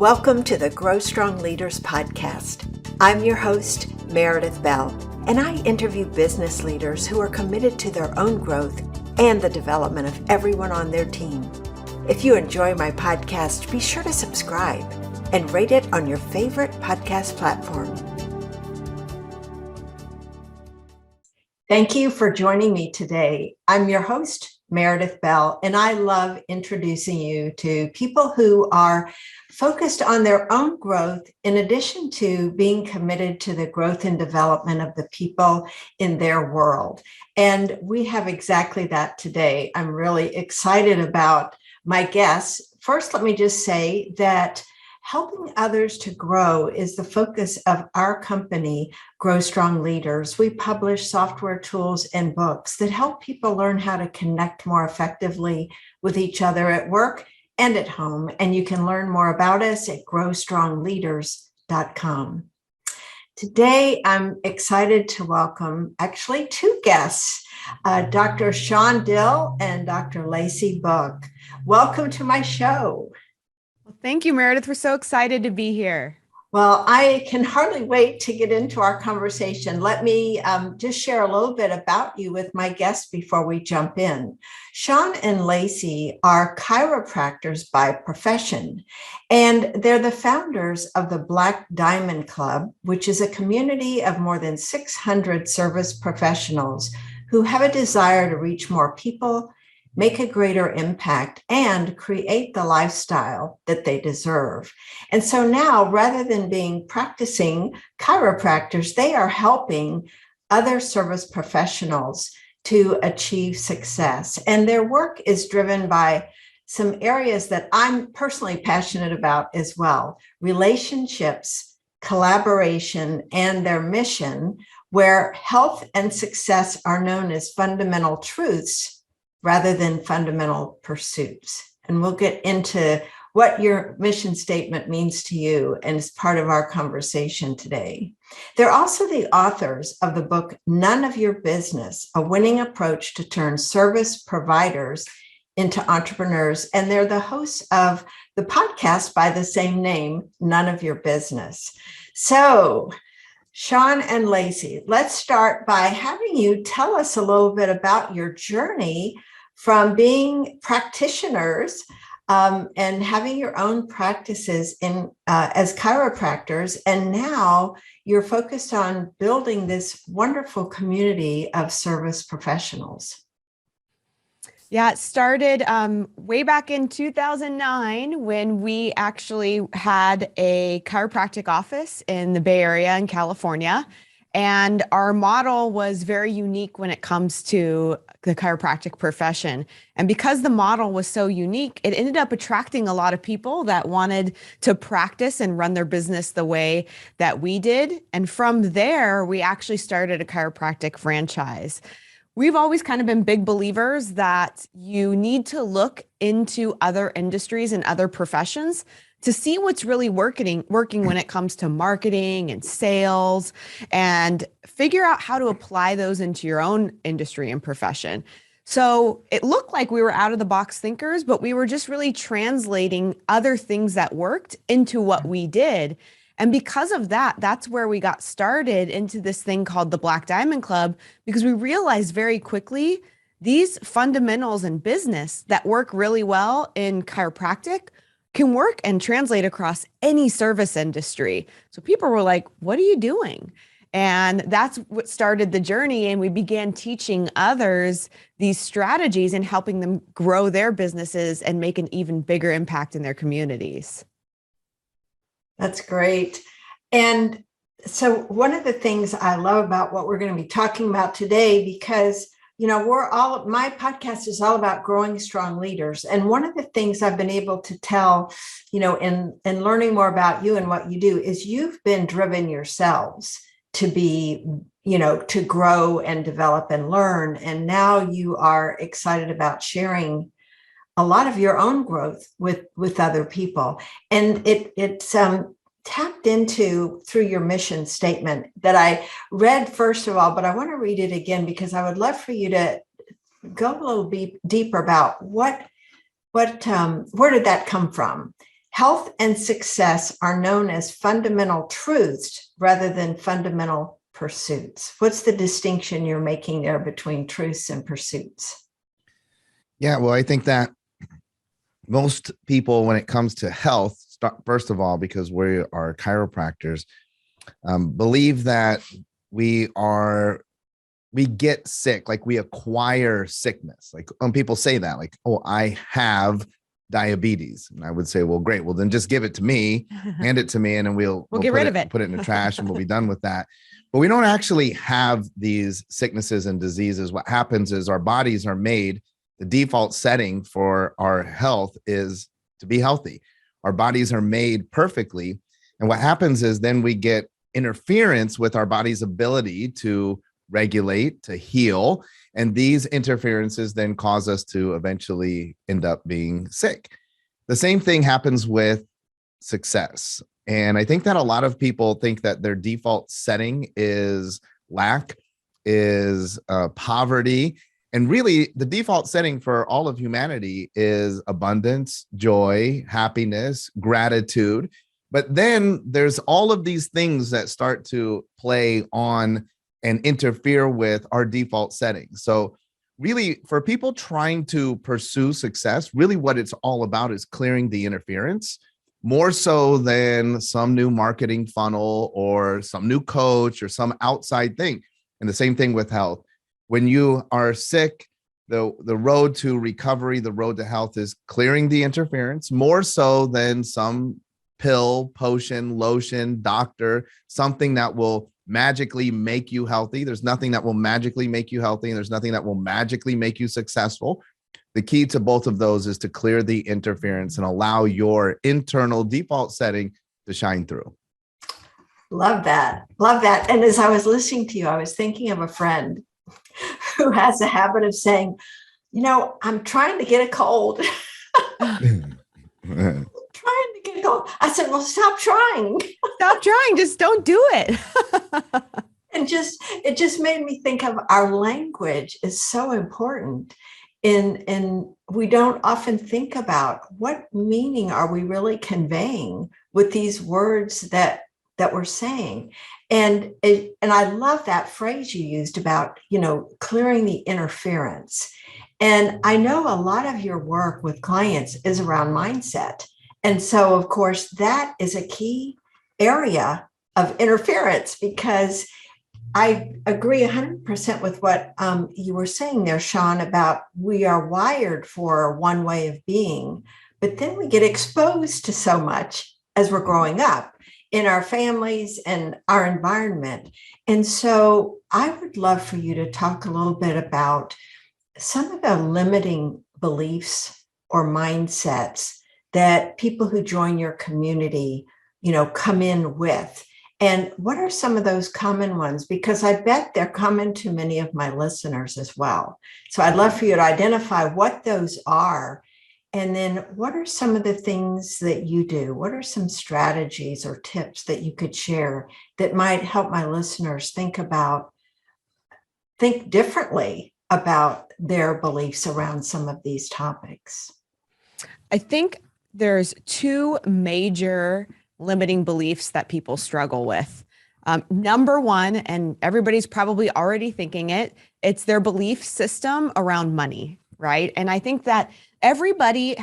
Welcome to the Grow Strong Leaders podcast. I'm your host, Meredith Bell, and I interview business leaders who are committed to their own growth and the development of everyone on their team. If you enjoy my podcast, be sure to subscribe and rate it on your favorite podcast platform. Thank you for joining me today. I'm your host, Meredith Bell, and I love introducing you to people who are focused on their own growth in addition to being committed to the growth and development of the people in their world. And we have exactly that today. I'm really excited about my guests. First, let me just say that helping others to grow is the focus of our company, Grow Strong Leaders. We publish software tools and books that help people learn how to connect more effectively with each other at work and at home. And you can learn more about us at growstrongleaders.com. Today, I'm excited to welcome actually two guests, Dr. Shawn Dill and Dr. Lacey Book. Welcome to my show. Well, thank you, Meredith. We're so excited to be here. Well, I can hardly wait to get into our conversation. Let me just share a little bit about you with my guests before we jump in. Shawn and Lacey are chiropractors by profession, and they're the founders of the Black Diamond Club, which is a community of more than 600 service professionals who have a desire to reach more people, make a greater impact, and create the lifestyle that they deserve. And so now, rather than being practicing chiropractors, they are helping other service professionals to achieve success. And their work is driven by some areas that I'm personally passionate about as well: relationships, collaboration, and their mission, where health and success are known as fundamental truths rather than fundamental pursuits. And we'll get into what your mission statement means to you and as part of our conversation today. They're also the authors of the book, None of Your Business, A Winning Approach to Turn Service Providers into Entrepreneurs. And they're the hosts of the podcast by the same name, None of Your Business. So, Shawn and Lacey, let's start by having you tell us a little bit about your journey from being practitioners and having your own practices in as chiropractors, and now you're focused on building this wonderful community of service professionals. Yeah, it started way back in 2009 when we actually had a chiropractic office in the Bay Area in California. And our model was very unique when it comes to the chiropractic profession. And because the model was so unique, it ended up attracting a lot of people that wanted to practice and run their business the way that we did. And from there, we actually started a chiropractic franchise. We've always kind of been big believers that you need to look into other industries and other professions to see what's really working when it comes to marketing and sales, and figure out how to apply those into your own industry and profession. So it looked like we were out of the box thinkers, but we were just really translating other things that worked into what we did. And because of that, that's where we got started into this thing called the Black Diamond Club, because we realized very quickly these fundamentals in business that work really well in chiropractic can work and translate across any service industry. So people were like, what are you doing? And that's what started the journey. And we began teaching others these strategies and helping them grow their businesses and make an even bigger impact in their communities. That's great. And so one of the things I love about what we're going to be talking about today, because my podcast is all about growing strong leaders. And one of the things I've been able to tell, in learning more about you and what you do, is you've been driven yourselves to be, to grow and develop and learn. And now you are excited about sharing a lot of your own growth with other people. And it's tapped into through your mission statement that I read first of all, but I want to read it again because I would love for you to go a little deeper about where did that come from? Health and success are known as fundamental truths rather than fundamental pursuits. What's the distinction you're making there between truths and pursuits? Yeah, well, I think that most people, when it comes to health, first of all, because we are chiropractors, believe that we get sick, like we acquire sickness. Like when people say that, like, oh, I have diabetes. And I would say, well, great. Well, then just give it to me, hand it to me, and then we'll get rid of it. Put it in the trash and we'll be done with that. But we don't actually have these sicknesses and diseases. What happens is our bodies are made, the default setting for our health is to be healthy. Our bodies are made perfectly. And what happens is then we get interference with our body's ability to regulate, to heal. And these interferences then cause us to eventually end up being sick. The same thing happens with success. And I think that a lot of people think that their default setting is lack, is poverty. And really, the default setting for all of humanity is abundance, joy, happiness, gratitude. But then there's all of these things that start to play on and interfere with our default settings. So really, for people trying to pursue success, really what it's all about is clearing the interference, more so than some new marketing funnel or some new coach or some outside thing. And the same thing with health. When you are sick, the road to recovery, the road to health is clearing the interference, more so than some pill, potion, lotion, doctor, something that will magically make you healthy. There's nothing that will magically make you healthy, and there's nothing that will magically make you successful. The key to both of those is to clear the interference and allow your internal default setting to shine through. Love that. Love that. And as I was listening to you, I was thinking of a friend who has a habit of saying, I'm trying to get a cold. Trying to get a cold. I said, well, stop trying. Stop trying. Just don't do it. And it just made me think of our language is so important. And we don't often think about what meaning are we really conveying with these words that we're saying. And I love that phrase you used about, clearing the interference. And I know a lot of your work with clients is around mindset. And so, of course, that is a key area of interference, because I agree 100% with what you were saying there, Shawn, about we are wired for one way of being, but then we get exposed to so much as we're growing up in our families and our environment. And so I would love for you to talk a little bit about some of the limiting beliefs or mindsets that people who join your community, come in with. And what are some of those common ones? Because I bet they're common to many of my listeners as well. So I'd love for you to identify what those are. And then what are some of the things that you do? What are some strategies or tips that you could share that might help my listeners think differently about their beliefs around some of these topics? I think there's two major limiting beliefs that people struggle with. Number one, and everybody's probably already thinking it's their belief system around money, right? And I think that everybody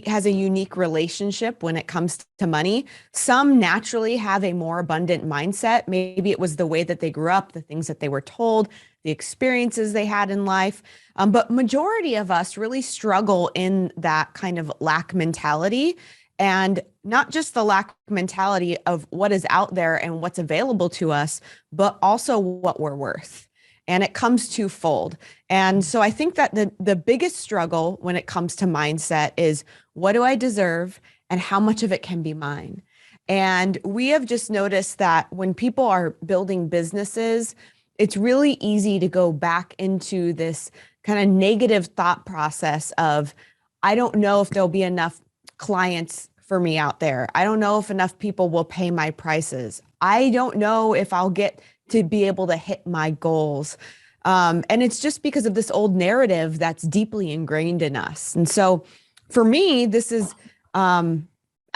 has a unique relationship when it comes to money. Some naturally have a more abundant mindset. Maybe it was the way that they grew up, the things that they were told, the experiences they had in life. But majority of us really struggle in that kind of lack mentality. And not just the lack mentality of what is out there and what's available to us, but also what we're worth. And it comes twofold. And so I think that the biggest struggle when it comes to mindset is, what do I deserve and how much of it can be mine? And we have just noticed that when people are building businesses, it's really easy to go back into this kind of negative thought process of, I don't know if there'll be enough clients for me out there. I don't know if enough people will pay my prices. I don't know if I'll get to be able to hit my goals. And it's just because of this old narrative that's deeply ingrained in us. And so for me, this is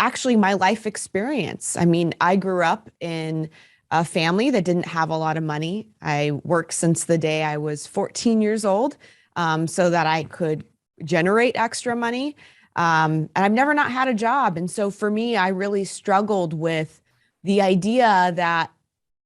actually my life experience. I mean, I grew up in a family that didn't have a lot of money. I worked since the day I was 14 years old, so that I could generate extra money. And I've never not had a job. And so for me, I really struggled with the idea that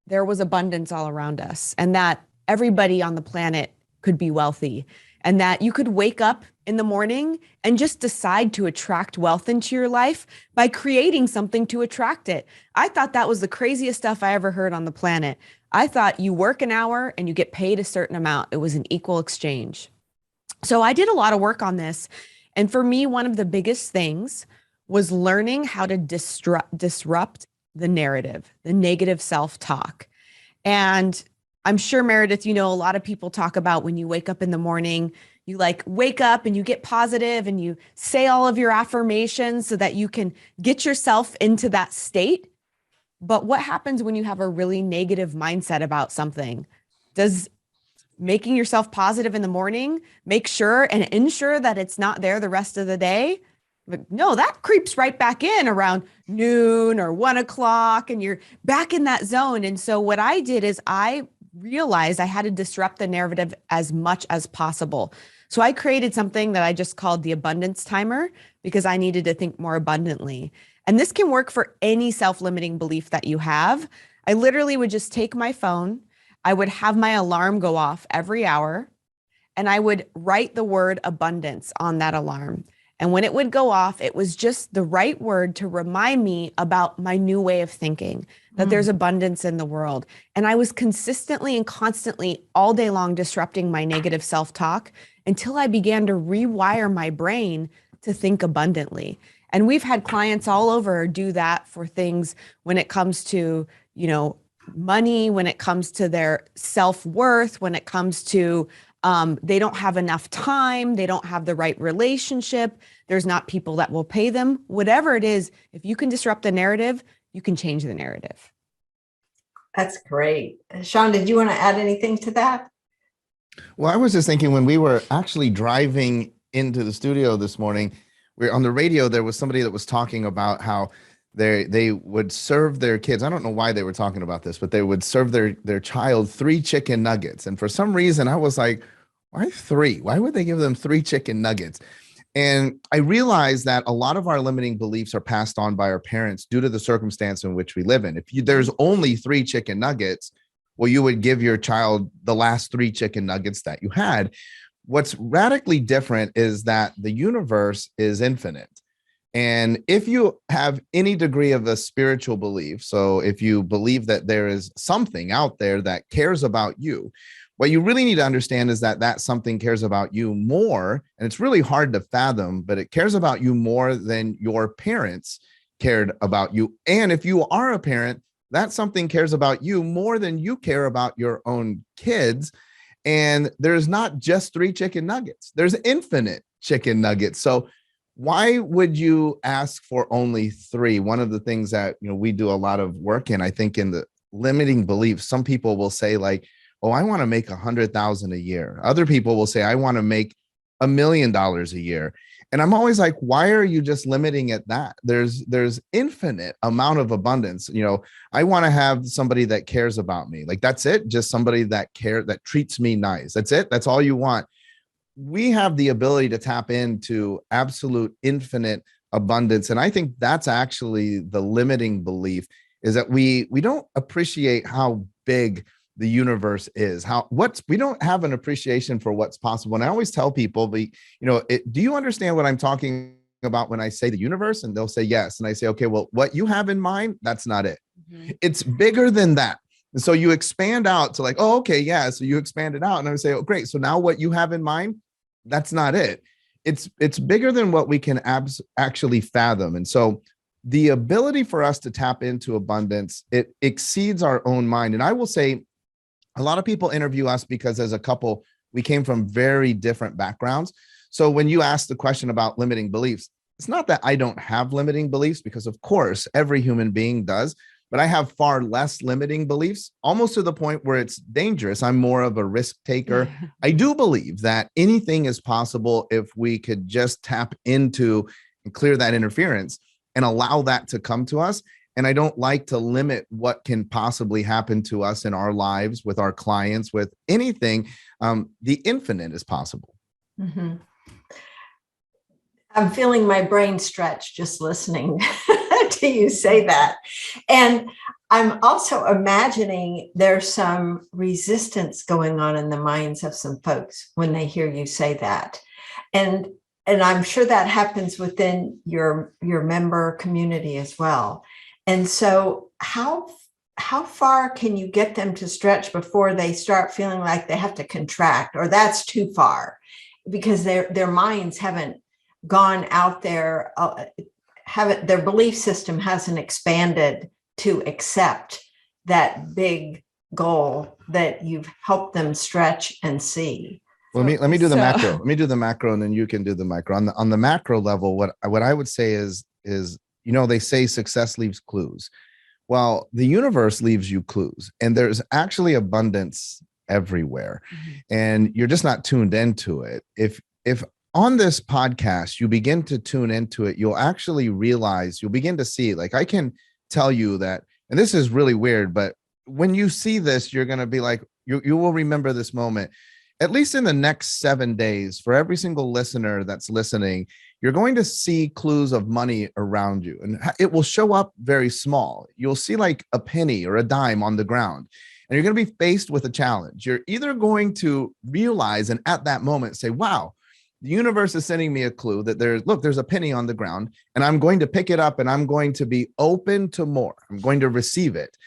there was abundance all around us and that everybody on the planet could be wealthy and that you could wake up in the morning and just decide to attract wealth into your life by creating something to attract it. I thought that was the craziest stuff I ever heard on the planet. I thought you work an hour and you get paid a certain amount. It was an equal exchange. So I did a lot of work on this. And for me, one of the biggest things was learning how to disrupt the narrative, the negative self-talk. And I'm sure, Meredith, a lot of people talk about when you wake up in the morning, you like wake up and you get positive and you say all of your affirmations so that you can get yourself into that state. But what happens when you have a really negative mindset about something? Does making yourself positive in the morning make sure and ensure that it's not there the rest of the day? But no, that creeps right back in around noon or 1 o'clock and you're back in that zone. And so what I did is I realized I had to disrupt the narrative as much as possible. So I created something that I just called the abundance timer because I needed to think more abundantly. And this can work for any self-limiting belief that you have. I literally would just take my phone. I would have my alarm go off every hour and I would write the word abundance on that alarm. And when it would go off, it was just the right word to remind me about my new way of thinking, that there's abundance in the world. And I was consistently and constantly all day long disrupting my negative self-talk until I began to rewire my brain to think abundantly. And we've had clients all over do that for things when it comes to, money, when it comes to their self-worth, when it comes to they don't have enough time. They don't have the right relationship. There's not people that will pay them. Whatever it is, if you can disrupt the narrative, you can change the narrative. That's great. Shawn, did you want to add anything to that? Well, I was just thinking when we were actually driving into the studio this morning, we're on the radio, there was somebody that was talking about how they would serve their kids. I don't know why they were talking about this, but they would serve their child 3 chicken nuggets. And for some reason, I was like, why 3? Why would they give them 3 chicken nuggets? And I realized that a lot of our limiting beliefs are passed on by our parents due to the circumstance in which we live in. If there's only 3 chicken nuggets, well, you would give your child the last 3 chicken nuggets that you had. What's radically different is that the universe is infinite. And if you have any degree of a spiritual belief, so if you believe that there is something out there that cares about you, what you really need to understand is that that something cares about you more, and it's really hard to fathom, but it cares about you more than your parents cared about you. And if you are a parent, that something cares about you more than you care about your own kids. And there's not just 3 chicken nuggets, there's infinite chicken nuggets. So why would you ask for only 3? One of the things that we do a lot of work in, I think, in the limiting beliefs, some people will say like, oh, I want to make $100,000 a year. Other people will say, I want to make $1 million a year. And I'm always like, why are you just limiting it that? There's infinite amount of abundance. I want to have somebody that cares about me. Like, that's it. Just somebody that treats me nice. That's it. That's all you want. We have the ability to tap into absolute infinite abundance. And I think that's actually the limiting belief, is that we don't appreciate how big the universe is, we don't have an appreciation for what's possible. And I always tell people, do you understand what I'm talking about when I say the universe? And they'll say yes. And I say, okay, well, what you have in mind, that's not it. Mm-hmm. It's bigger than that. And so you expand out to like, oh, okay, yeah. So you expand it out. And I would say, oh, great. So now what you have in mind, that's not it. It's bigger than what we can actually fathom. And so the ability for us to tap into abundance, it exceeds our own mind. And I will say, a lot of people interview us because as a couple, we came from very different backgrounds. So when you ask the question about limiting beliefs, it's not that I don't have limiting beliefs, because of course, every human being does, but I have far less limiting beliefs, almost to the point where it's dangerous. I'm more of a risk taker. I do believe that anything is possible if we could just tap into and clear that interference. and allow that to come to us. And I don't like to limit what can possibly happen to us in our lives, with our clients, with anything. The infinite is possible. Mm-hmm. I'm feeling my brain stretch just listening to you say that. And I'm also imagining there's some resistance going on in the minds of some folks when they hear you say that. And I'm sure that happens within your member community as well. And so how far can you get them to stretch before they start feeling like they have to contract, or that's too far because their minds haven't gone out there, their belief system hasn't expanded to accept that big goal that you've helped them stretch and see? Let me do the macro. Let me do the macro, and then you can do the micro. On the macro level, what I would say is, they say success leaves clues. Well, the universe leaves you clues, and there's actually abundance everywhere, and you're just not tuned into it. If on this podcast you begin to tune into it, you'll actually realize, you'll begin to see, like, I can tell you that, and this is really weird, but when you see this, you're going to be like, you will remember this moment. At least in the next 7 days, for every single listener that's listening, you're going to see clues of money around you, and it will show up very small. You'll see like a penny or a dime on the ground, and you're going to be faced with a challenge. You're either going to realize, and at that moment say, wow, the universe is sending me a clue that there's a penny on the ground, and I'm going to pick it up, and I'm going to be open to more. I'm going to receive it.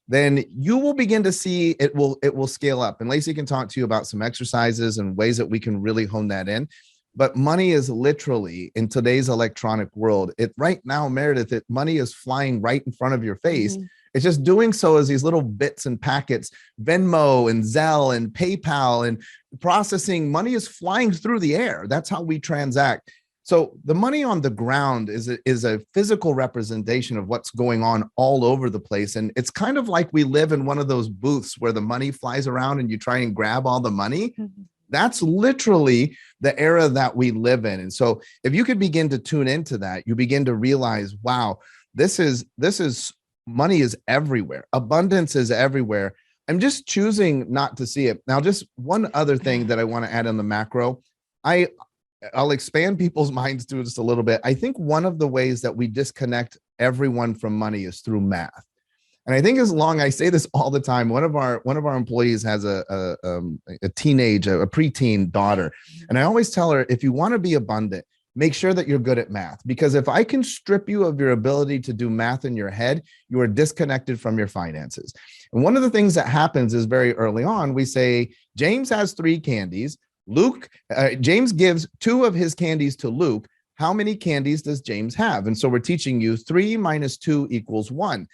Then you will begin to see it will scale up. And Lacey can talk to you about some exercises and ways that we can really hone that in. But money is literally, in today's electronic world, right now, Meredith, money is flying right in front of your face. It's just doing so as these little bits and packets, Venmo and Zelle and PayPal and processing. Money is flying through the air. That's how we transact. So the money on the ground is a physical representation of what's going on all over the place. And it's kind of like we live in one of those booths where the money flies around and you try and grab all the money. That's literally the era that we live in. And so if you could begin to tune into that, you begin to realize, wow, this is money is everywhere. Abundance is everywhere. I'm just choosing not to see it. Now, just one other thing that I want to add on the macro. I'll expand people's minds to just a little bit. I think one of the ways that we disconnect everyone from money is through math. And I think I say this all the time. One of our employees has a preteen daughter. And I always tell her, if you want to be abundant, make sure that you're good at math, because if I can strip you of your ability to do math in your head, you are disconnected from your finances. And one of the things that happens is, very early on, we say, James has 3 candies. James gives 2 of his candies to Luke. How many candies does James have? And so we're teaching you 3 minus 2 equals 1.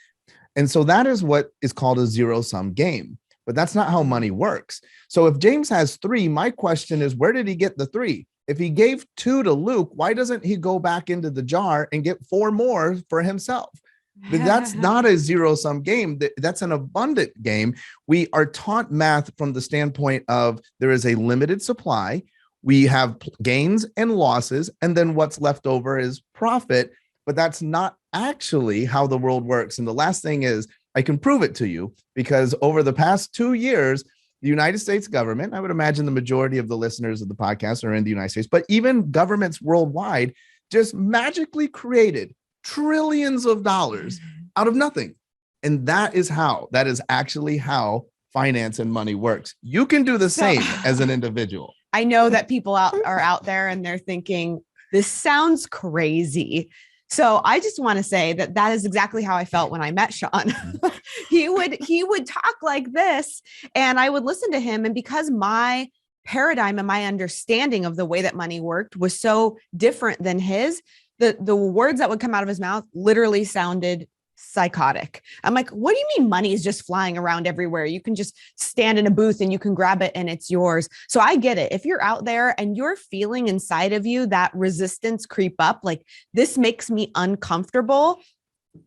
And so that is what is called a zero-sum game. But that's not how money works. So if James has 3, my question is, where did he get the 3? If he gave 2 to Luke, why doesn't he go back into the jar and get 4 more for himself? But that's not a zero-sum game. That's an abundant game. We are taught math from the standpoint of there is a limited supply. We have gains and losses, and then what's left over is profit. But that's not actually how the world works. And the last thing is, I can prove it to you, because over the past 2 years, the United States government, I would imagine the majority of the listeners of the podcast are in the United States, but even governments worldwide just magically created trillions of dollars out of nothing. And that is actually how finance and money works. You can do the same as an individual. I know that people are out there and they're thinking, this sounds crazy. So I just want to say that is exactly how I felt when I met Shawn. He would talk like this, and I would listen to him. And because my paradigm and my understanding of the way that money worked was so different than his, the words that would come out of his mouth literally sounded psychotic. I'm like, what do you mean money is just flying around everywhere? You can just stand in a booth and you can grab it and it's yours. So I get it. If you're out there and you're feeling inside of you that resistance creep up, like, this makes me uncomfortable.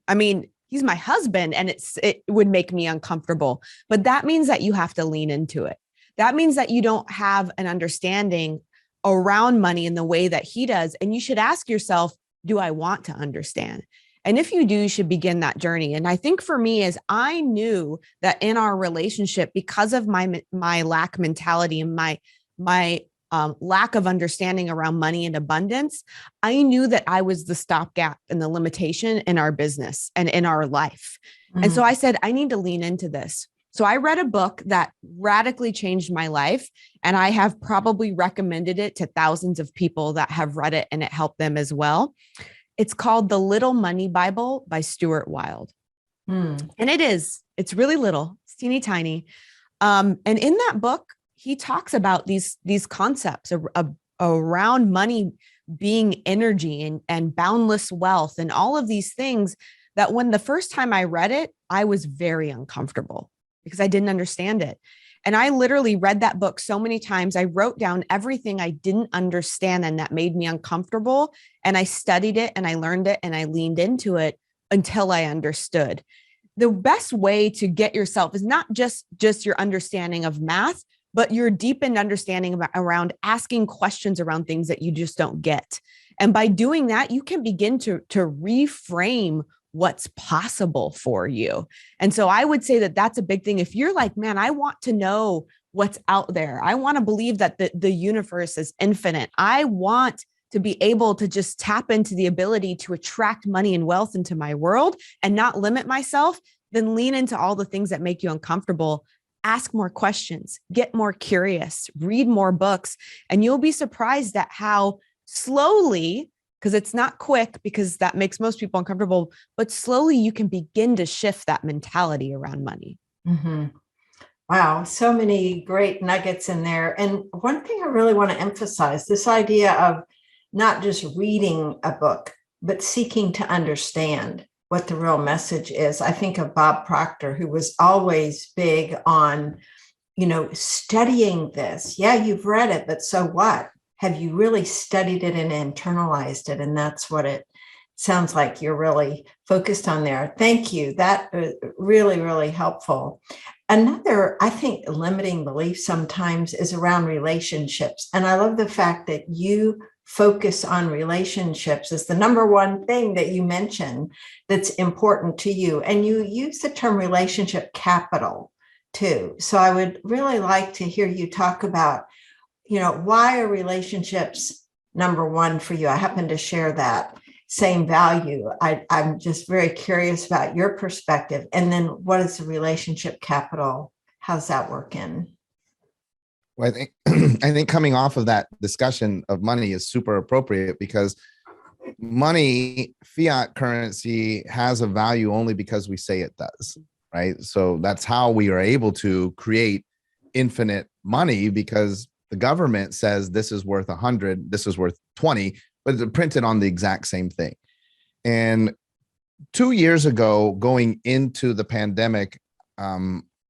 I mean, he's my husband and it would make me uncomfortable, but that means that you have to lean into it. That means that you don't have an understanding around money in the way that he does. And you should ask yourself, do I want to understand? And if you do, you should begin that journey. And I think for me is I knew that in our relationship, because of my lack mentality and my lack of understanding around money and abundance, I knew that I was the stopgap and the limitation in our business and in our life. And so I said, I need to lean into this. So I read a book that radically changed my life, and I have probably recommended it to thousands of people that have read it and it helped them as well. It's called The Little Money Bible by Stuart Wilde. And it's really little, it's teeny tiny. And in that book, he talks about these concepts around money being energy and boundless wealth and all of these things that when the first time I read it, I was very uncomfortable because I didn't understand it. And I literally read that book so many times. I wrote down everything I didn't understand and that made me uncomfortable. And I studied it and I learned it and I leaned into it until I understood. The best way to get yourself is not just your understanding of math, but your deepened understanding around asking questions around things that you just don't get. And by doing that, you can begin to reframe what's possible for you. And so I would say that that's a big thing. If you're like, man, I want to know what's out there. I want to believe that the universe is infinite. I want to be able to just tap into the ability to attract money and wealth into my world and not limit myself, then lean into all the things that make you uncomfortable. Ask more questions, get more curious, read more books, and you'll be surprised at how slowly, because it's not quick, because that makes most people uncomfortable, but slowly you can begin to shift that mentality around money. Mm-hmm. Wow, so many great nuggets in there. And one thing I really want to emphasize, this idea of not just reading a book, but seeking to understand what the real message is. I think of Bob Proctor, who was always big on, studying this. Yeah, you've read it, but so what? Have you really studied it and internalized it? And that's what it sounds like you're really focused on there. Thank you. That is really, really helpful. Another, I think, limiting belief sometimes is around relationships. And I love the fact that you focus on relationships as the number one thing that you mention that's important to you. And you use the term relationship capital too. So I would really like to hear you talk about, why are relationships number one for you? I happen to share that same value. I'm just very curious about your perspective. And then what is the relationship capital? How's that working? Well, I think coming off of that discussion of money is super appropriate because money, fiat currency, has a value only because we say it does, right? So that's how we are able to create infinite money, because the government says this is worth 100, this is worth 20, but it's printed on the exact same thing. And 2 years ago, going into the pandemic,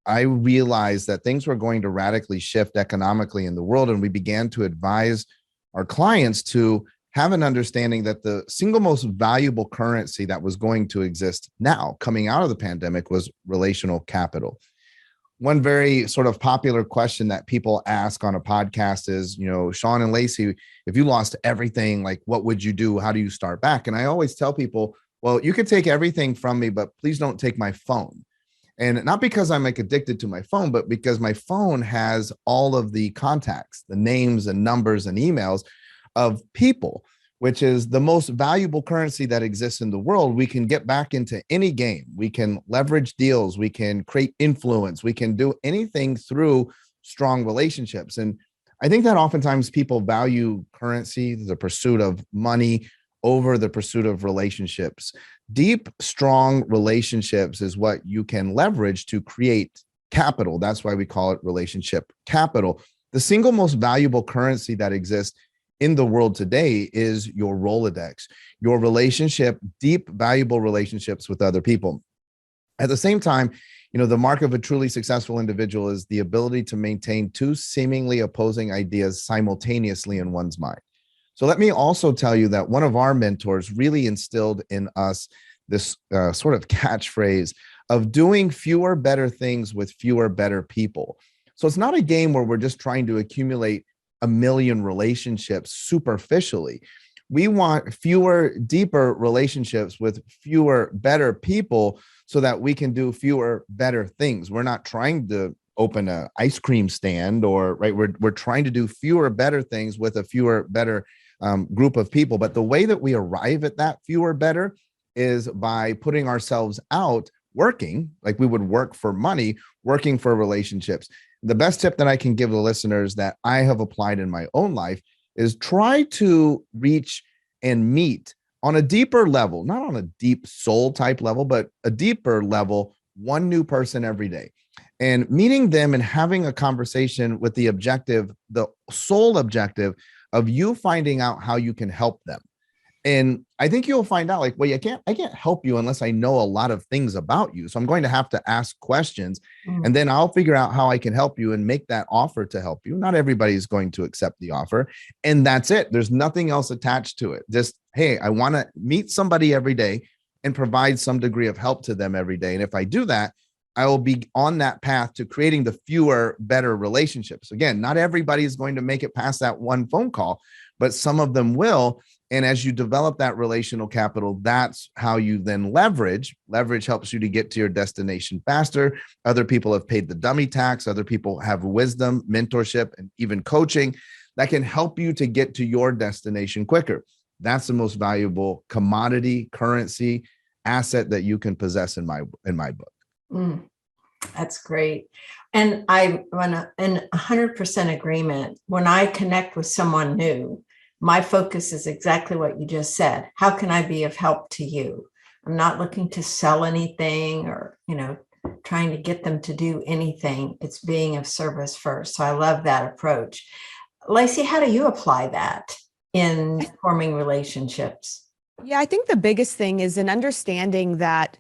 I realized that things were going to radically shift economically in the world. And we began to advise our clients to have an understanding that the single most valuable currency that was going to exist now coming out of the pandemic was relational capital. One very sort of popular question that people ask on a podcast is, Shawn and Lacey, if you lost everything, like, what would you do? How do you start back? And I always tell people, well, you could take everything from me, but please don't take my phone. And not because I'm addicted to my phone, but because my phone has all of the contacts, the names and numbers and emails of people, which is the most valuable currency that exists in the world. We can get back into any game. We can leverage deals. We can create influence. We can do anything through strong relationships. And I think that oftentimes people value currency, the pursuit of money, over the pursuit of relationships. Deep, strong relationships is what you can leverage to create capital. That's why we call it relationship capital. The single most valuable currency that exists in the world today is your Rolodex, your relationship, deep, valuable relationships with other people. At the same time, the mark of a truly successful individual is the ability to maintain two seemingly opposing ideas simultaneously in one's mind. So let me also tell you that one of our mentors really instilled in us this sort of catchphrase of doing fewer better things with fewer better people. So it's not a game where we're just trying to accumulate a million relationships superficially. We want fewer, deeper relationships with fewer, better people so that we can do fewer, better things. We're not trying to open an ice cream stand we're trying to do fewer, better things with a fewer, better group of people. But the way that we arrive at that fewer, better is by putting ourselves out working, like we would work for money, working for relationships. The best tip that I can give the listeners that I have applied in my own life is try to reach and meet on a deeper level, not on a deep soul type level, but a deeper level, one new person every day. And meeting them and having a conversation with the objective, the sole objective of you finding out how you can help them. And I think you'll find out like, well, I can't help you unless I know a lot of things about you. So I'm going to have to ask questions and then I'll figure out how I can help you and make that offer to help you. Not everybody's going to accept the offer. And that's it. There's nothing else attached to it. Just, hey, I want to meet somebody every day and provide some degree of help to them every day. And if I do that, I will be on that path to creating the fewer, better relationships. Again, not everybody is going to make it past that one phone call, but some of them will. And as you develop that relational capital, that's how you then leverage. Leverage helps you to get to your destination faster. Other people have paid the dummy tax. Other people have wisdom, mentorship, and even coaching that can help you to get to your destination quicker. That's the most valuable commodity, currency, asset that you can possess in my book. That's great. And I'm in 100% agreement. When I connect with someone new, my focus is exactly what you just said. How can I be of help to you? I'm not looking to sell anything or, trying to get them to do anything. It's being of service first. So I love that approach. Lacey, how do you apply that in forming relationships? Yeah, I think the biggest thing is an understanding that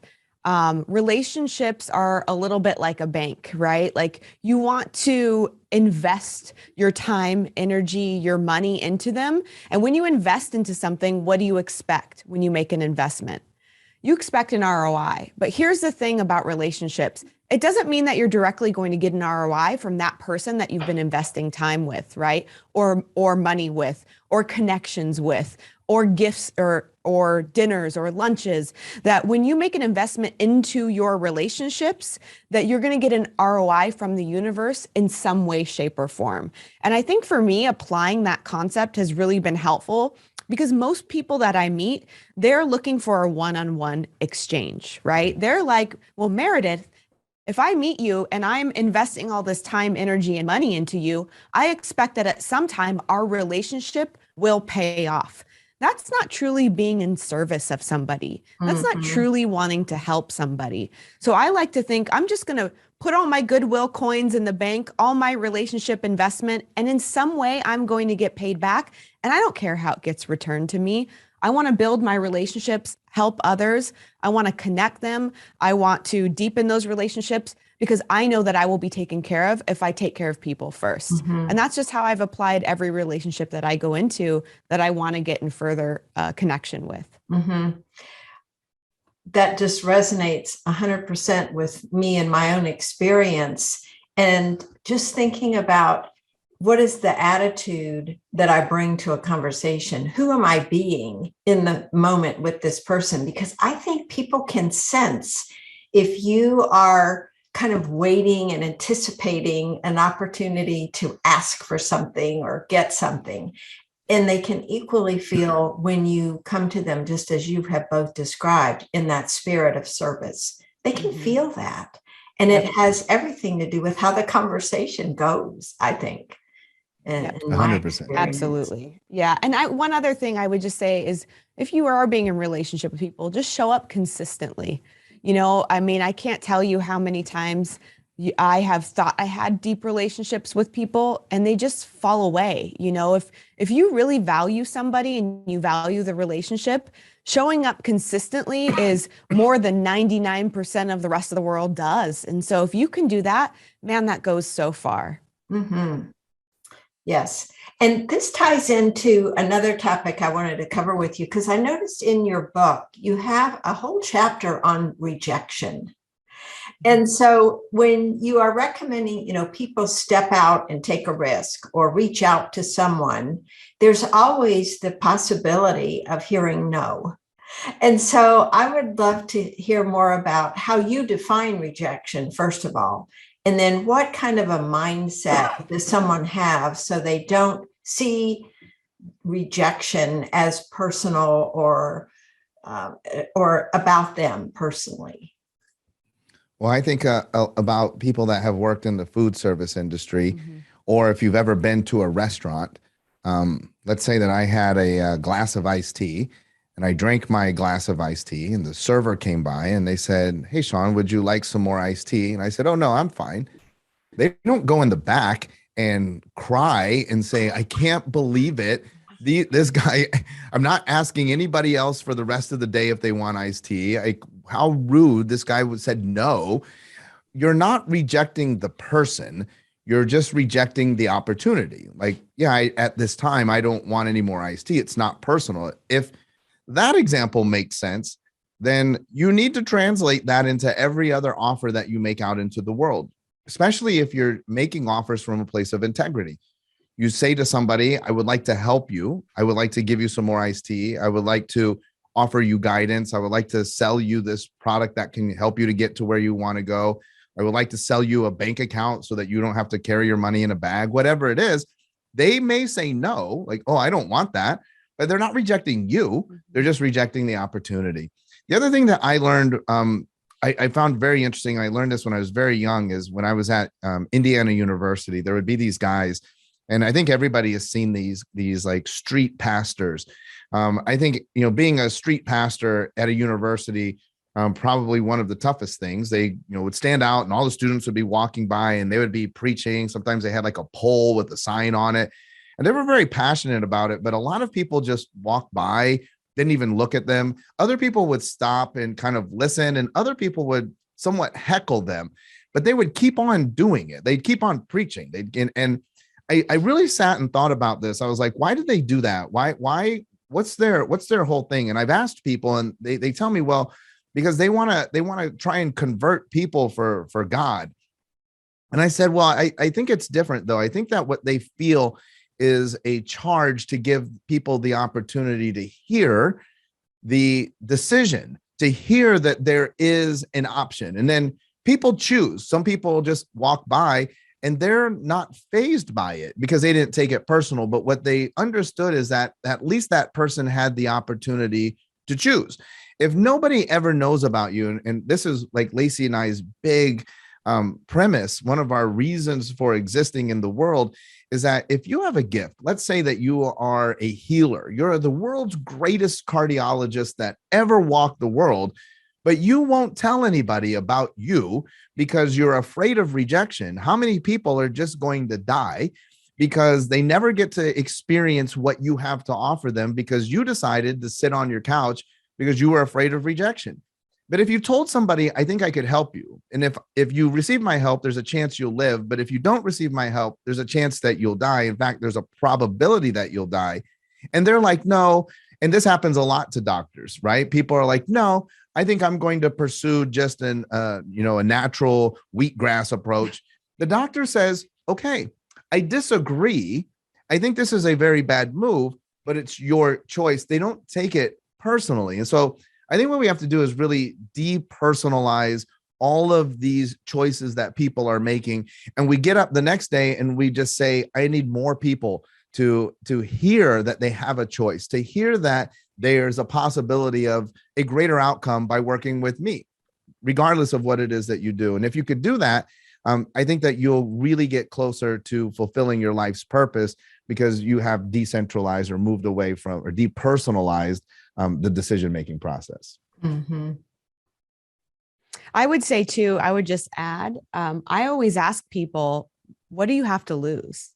relationships are a little bit like a bank, right? Like you want to invest your time, energy, your money into them. And when you invest into something, what do you expect when you make an investment? You expect an ROI. But here's the thing about relationships. It doesn't mean that you're directly going to get an ROI from that person that you've been investing time with, right? Or money with, or connections with, or gifts or dinners or lunches. That when you make an investment into your relationships, that you're going to get an ROI from the universe in some way, shape, or form. And I think for me, applying that concept has really been helpful because most people that I meet, they're looking for a one-on-one exchange, right? They're like, well, Meredith, if I meet you and I'm investing all this time, energy, and money into you, I expect that at some time our relationship will pay off. That's not truly being in service of somebody. That's not truly wanting to help somebody. So I like to think I'm just going to put all my goodwill coins in the bank, all my relationship investment, and in some way I'm going to get paid back. And I don't care how it gets returned to me. I want to build my relationships, help others. I want to connect them. I want to deepen those relationships because I know that I will be taken care of if I take care of people first. And that's just how I've applied every relationship that I go into that I want to get in further connection with. That just resonates 100% with me and my own experience. And just thinking about what is the attitude that I bring to a conversation? Who am I being in the moment with this person? Because I think people can sense if you are kind of waiting and anticipating an opportunity to ask for something or get something. And they can equally feel when you come to them, just as you have both described, in that spirit of service. They can feel that. And it has everything to do with how the conversation goes, I think. And 100%. Absolutely. Yeah. And one other thing I would just say is if you are being in a relationship with people, just show up consistently. I can't tell you how many times I have thought I had deep relationships with people and they just fall away. If you really value somebody and you value the relationship, showing up consistently is more than 99% of the rest of the world does. And so if you can do that, man, that goes so far. Yes. And this ties into another topic I wanted to cover with you, because I noticed in your book, you have a whole chapter on rejection. And so when you are recommending, people step out and take a risk or reach out to someone, there's always the possibility of hearing no. And so I would love to hear more about how you define rejection, first of all, and then what kind of a mindset does someone have so they don't see rejection as personal or about them personally. Well, I think about people that have worked in the food service industry, or if you've ever been to a restaurant. Let's say that I had a glass of iced tea, and I drank my glass of iced tea, and the server came by and they said, "Hey, Shawn, would you like some more iced tea?" And I said, "Oh, no, I'm fine." They don't go in the back and cry and say, "I can't believe it. This guy," I'm not asking anybody else for the rest of the day if they want iced tea. How rude. This guy said no. You're not rejecting the person. You're just rejecting the opportunity. Like, yeah, at this time, I don't want any more iced tea. It's not personal. If that example makes sense, then you need to translate that into every other offer that you make out into the world, especially if you're making offers from a place of integrity. You say to somebody, "I would like to help you. I would like to give you some more iced tea. I would like to offer you guidance. I would like to sell you this product that can help you to get to where you want to go. I would like to sell you a bank account so that you don't have to carry your money in a bag," whatever it is. They may say no, like, "Oh, I don't want that," but they're not rejecting you. They're just rejecting the opportunity. The other thing that I learned, I found very interesting, I learned this when I was very young, is when I was at Indiana University, there would be these guys, and I think everybody has seen these like street pastors. I think, being a street pastor at a university, probably one of the toughest things. They, would stand out and all the students would be walking by and they would be preaching. Sometimes they had like a pole with a sign on it and they were very passionate about it. But a lot of people just walked by, didn't even look at them. Other people would stop and kind of listen, and other people would somewhat heckle them, but they would keep on doing it. They'd keep on preaching. I really sat and thought about this. I was like, why did they do that? Why, what's their whole thing? And I've asked people and they tell me, well, because they want to try and convert people for God. And I said, well, I think it's different though. I think that what they feel is a charge to give people the opportunity to hear the decision, to hear that there is an option. And then people choose. Some people just walk by and they're not fazed by it because they didn't take it personal. But what they understood is that at least that person had the opportunity to choose. If nobody ever knows about you, and this is like Lacey and I's big premise, one of our reasons for existing in the world is that if you have a gift, let's say that you are a healer, you're the world's greatest cardiologist that ever walked the world, but you won't tell anybody about you because you're afraid of rejection. How many people are just going to die because they never get to experience what you have to offer them because you decided to sit on your couch because you were afraid of rejection? But if you told somebody, I think I could help you, and if you receive my help, there's a chance you'll live. But if you don't receive my help, there's a chance that you'll die. In fact, there's a probability that you'll die. And they're like, no. And this happens a lot to doctors, right? People are like, no, I think I'm going to pursue just a natural wheatgrass approach. The doctor says, okay, I disagree. I think this is a very bad move, but it's your choice. They don't take it personally. And so I think what we have to do is really depersonalize all of these choices that people are making. And we get up the next day and we just say, I need more people to hear that they have a choice, to hear that there's a possibility of a greater outcome by working with me, regardless of what it is that you do. And if you could do that, I think that you'll really get closer to fulfilling your life's purpose because you have decentralized or moved away from or depersonalized the decision-making process. Mm-hmm. I would say too, I would just add, I always ask people, what do you have to lose?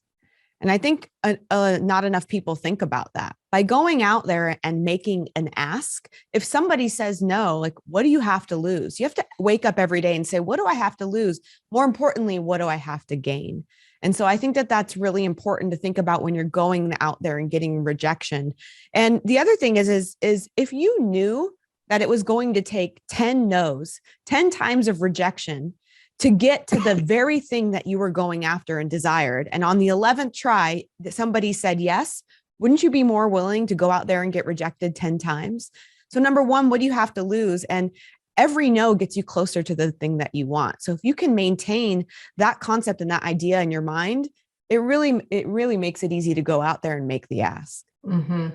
And I think not enough people think about that. By going out there and making an ask, if somebody says no, like, what do you have to lose? You have to wake up every day and say, what do I have to lose? More importantly, what do I have to gain? And so I think that that's really important to think about when you're going out there and getting rejection. And the other thing is if you knew that it was going to take 10 no's, 10 times of rejection to get to the very thing that you were going after and desired. And on the 11th try, somebody said yes. Wouldn't you be more willing to go out there and get rejected 10 times? So number one, what do you have to lose? And every no gets you closer to the thing that you want. So if you can maintain that concept and that idea in your mind, it really makes it easy to go out there and make the ask. Mm-hmm.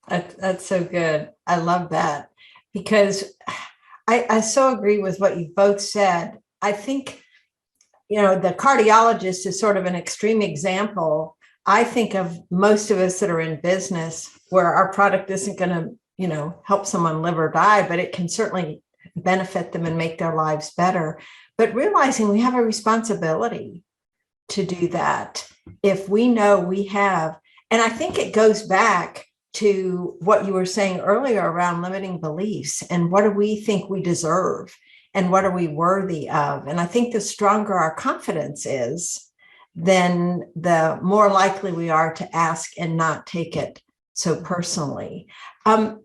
That's so good. I love that, because I so agree with what you both said. I think, the cardiologist is sort of an extreme example. I think of most of us that are in business where our product isn't going to, help someone live or die, but it can certainly benefit them and make their lives better. But realizing we have a responsibility to do that if we know we have, and I think it goes back to what you were saying earlier around limiting beliefs and what do we think we deserve and what are we worthy of? And I think the stronger our confidence is, then the more likely we are to ask and not take it so personally.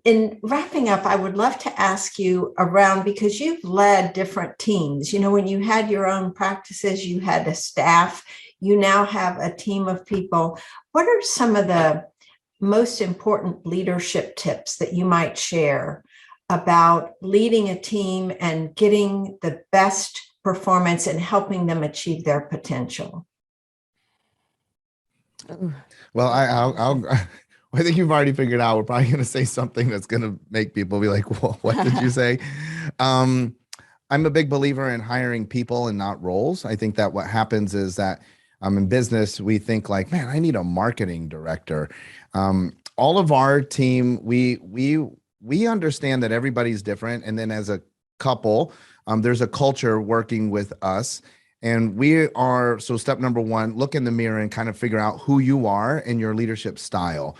In wrapping up, I would love to ask you around, because you've led different teams. When you had your own practices, you had a staff, you now have a team of people. What are some of the most important leadership tips that you might share about leading a team and getting the best performance and helping them achieve their potential? Well, I think you've already figured out we're probably going to say something that's going to make people be like, well, what did you say? I'm a big believer in hiring people and not roles. I think that what happens is that in business, we think like, man, I need a marketing director. All of our team, we understand that everybody's different. And then as a couple, there's a culture working with us. And so step number one, look in the mirror and kind of figure out who you are and your leadership style.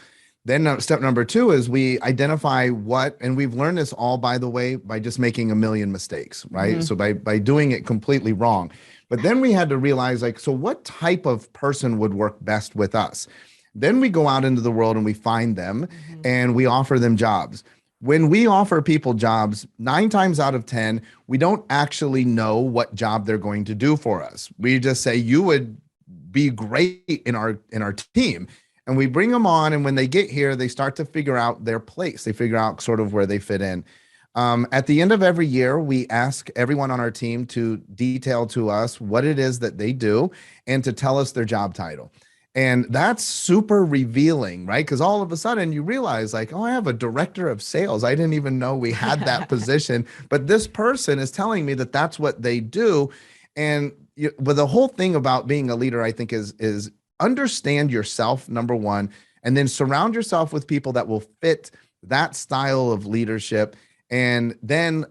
Then step number two is we identify and we've learned this all, by the way, by just making a million mistakes, right? Mm-hmm. So by doing it completely wrong. But then we had to realize, so what type of person would work best with us? Then we go out into the world and we find them, mm-hmm. and we offer them jobs. When we offer people jobs, 9 times out of 10, we don't actually know what job they're going to do for us. We just say, you would be great in our team. And we bring them on. And when they get here, they start to figure out their place. They figure out sort of where they fit in. At the end of every year, we ask everyone on our team to detail to us what it is that they do and to tell us their job title. And that's super revealing, right? Because all of a sudden you realize I have a director of sales. I didn't even know we had that position, but this person is telling me that that's what they do. And but the whole thing about being a leader, I think, is understand yourself, number one, and then surround yourself with people that will fit that style of leadership. And then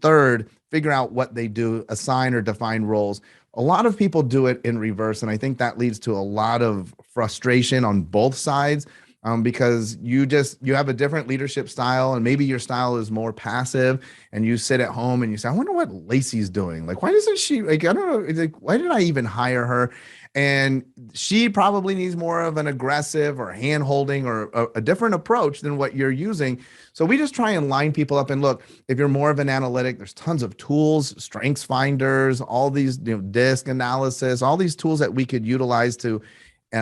third, figure out what they do, assign or define roles. A lot of people do it in reverse, and I think that leads to a lot of frustration on both sides, because you have a different leadership style, and maybe your style is more passive, and you sit at home and you say, I wonder what Lacey's doing. Like, why doesn't she, I don't know, why did I even hire her? And she probably needs more of an aggressive or hand-holding or a different approach than what you're using. So we just try and line people up. And look, if you're more of an analytic, there's tons of tools, strengths finders, all these disc analysis, all these tools that we could utilize to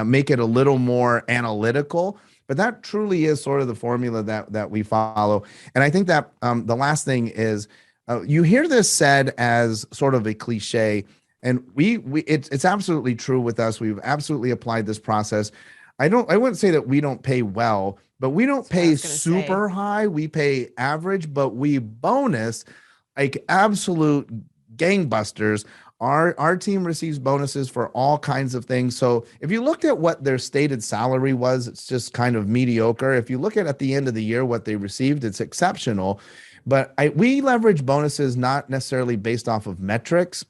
make it a little more analytical. But that truly is sort of the formula that we follow. And I think that the last thing is, you hear this said as sort of a cliche. And it's absolutely true with us. We've absolutely applied this process. I wouldn't say that we don't pay well, but we don't pay super high. We pay average, but we bonus like absolute gangbusters. Our team receives bonuses for all kinds of things. So if you looked at what their stated salary was, it's just kind of mediocre. If you look at the end of the year what they received, it's exceptional. But we leverage bonuses not necessarily based off of metrics.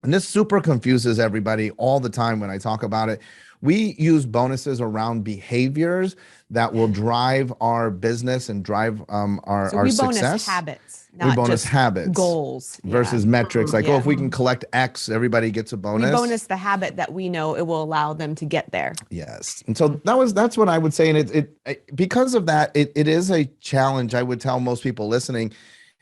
And this super confuses everybody all the time when I talk about it. We use bonuses around behaviors that will drive our business and drive our we success. Bonus habits, We not bonus just habits goals versus metrics. Like, Yeah. if we can collect X, everybody gets a bonus. We bonus the habit that we know it will allow them to get there. Yes. And so that's what I would say. And it because of that, it is a challenge. I would tell most people listening,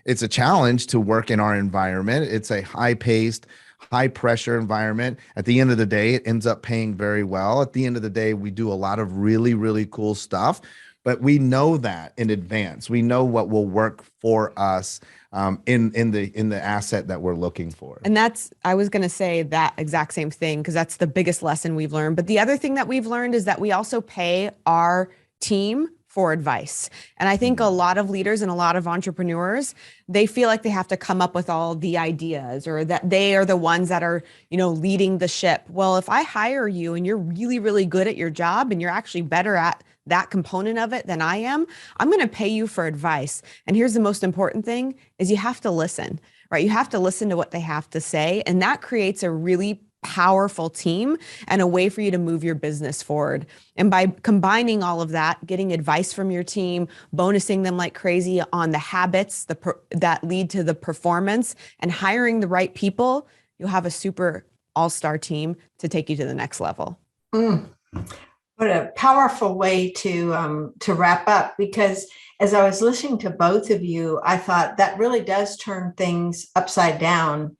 it's a challenge to work in our environment. It's a high-paced, high-pressure environment. At the end of the day, it ends up paying very well. At the end of the day, we do a lot of really, really cool stuff, but we know that in advance. We know what will work for us in the asset that we're looking for. And I was going to say that exact same thing, because that's the biggest lesson we've learned. But the other thing that we've learned is that we also pay our team for advice. And I think a lot of leaders and a lot of entrepreneurs, they feel like they have to come up with all the ideas, or that they are the ones that are, leading the ship. Well, if I hire you and you're really, really good at your job and you're actually better at that component of it than I am, I'm going to pay you for advice. And here's the most important thing is you have to listen, right? You have to listen to what they have to say. And that creates a really powerful team and a way for you to move your business forward. And by combining all of that, getting advice from your team, bonusing them like crazy on the habits that lead to the performance, and hiring the right people, you'll have a super all-star team to take you to the next level. What a powerful way to wrap up, because as I was listening to both of you, I thought that really does turn things upside down.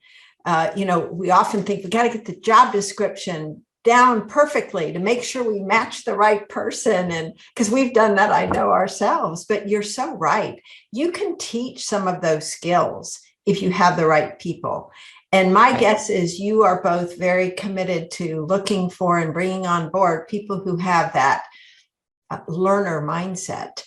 We often think we got to get the job description down perfectly to make sure we match the right person. And because we've done that, I know, ourselves, but you're so right. You can teach some of those skills if you have the right people. And my guess is you are both very committed to looking for and bringing on board people who have that learner mindset,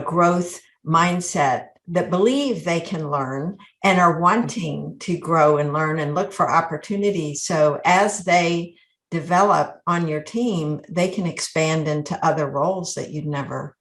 growth mindset, that believe they can learn and are wanting to grow and learn and look for opportunities. So as they develop on your team, they can expand into other roles that you'd never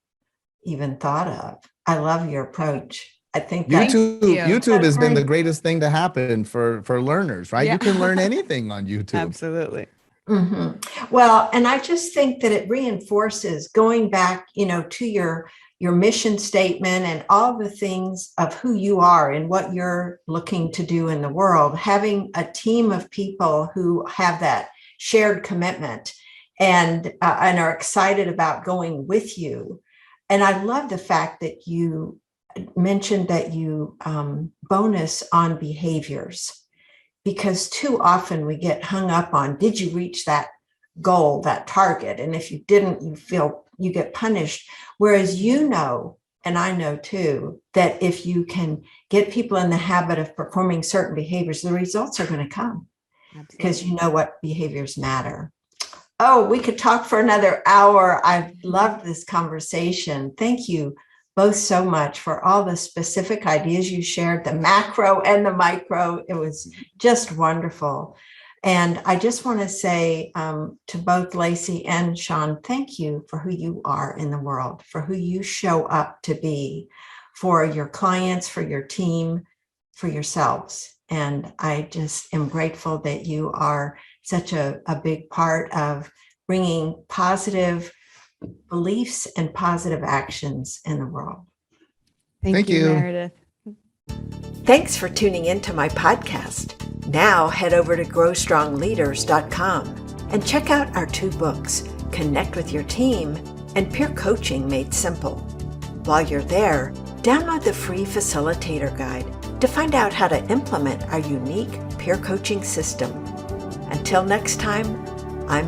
even thought of. I love your approach. I think YouTube has been the greatest thing to happen for learners, right? Yeah. You can learn anything on YouTube. Absolutely. Mm-hmm. Well, and I just think that it reinforces going back, to your mission statement and all the things of who you are and what you're looking to do in the world. Having a team of people who have that shared commitment and are excited about going with you. And I love the fact that you mentioned that you bonus on behaviors, because too often we get hung up on, did you reach that goal, that target? And if you didn't, you feel you get punished. Whereas and I know too, that if you can get people in the habit of performing certain behaviors, the results are going to come. Absolutely. Because you know what behaviors matter. Oh, we could talk for another hour. I've loved this conversation. Thank you both so much for all the specific ideas you shared, the macro and the micro. It was just wonderful. And I just want to say to both Lacey and Shawn, thank you for who you are in the world, for who you show up to be, for your clients, for your team, for yourselves. And I just am grateful that you are such a big part of bringing positive beliefs and positive actions in the world. Thank you, Meredith. Thanks for tuning into my podcast. Now head over to growstrongleaders.com and check out our 2 books, Connect with Your Team and Peer Coaching Made Simple. While you're there, download the free facilitator guide to find out how to implement our unique peer coaching system. Until next time,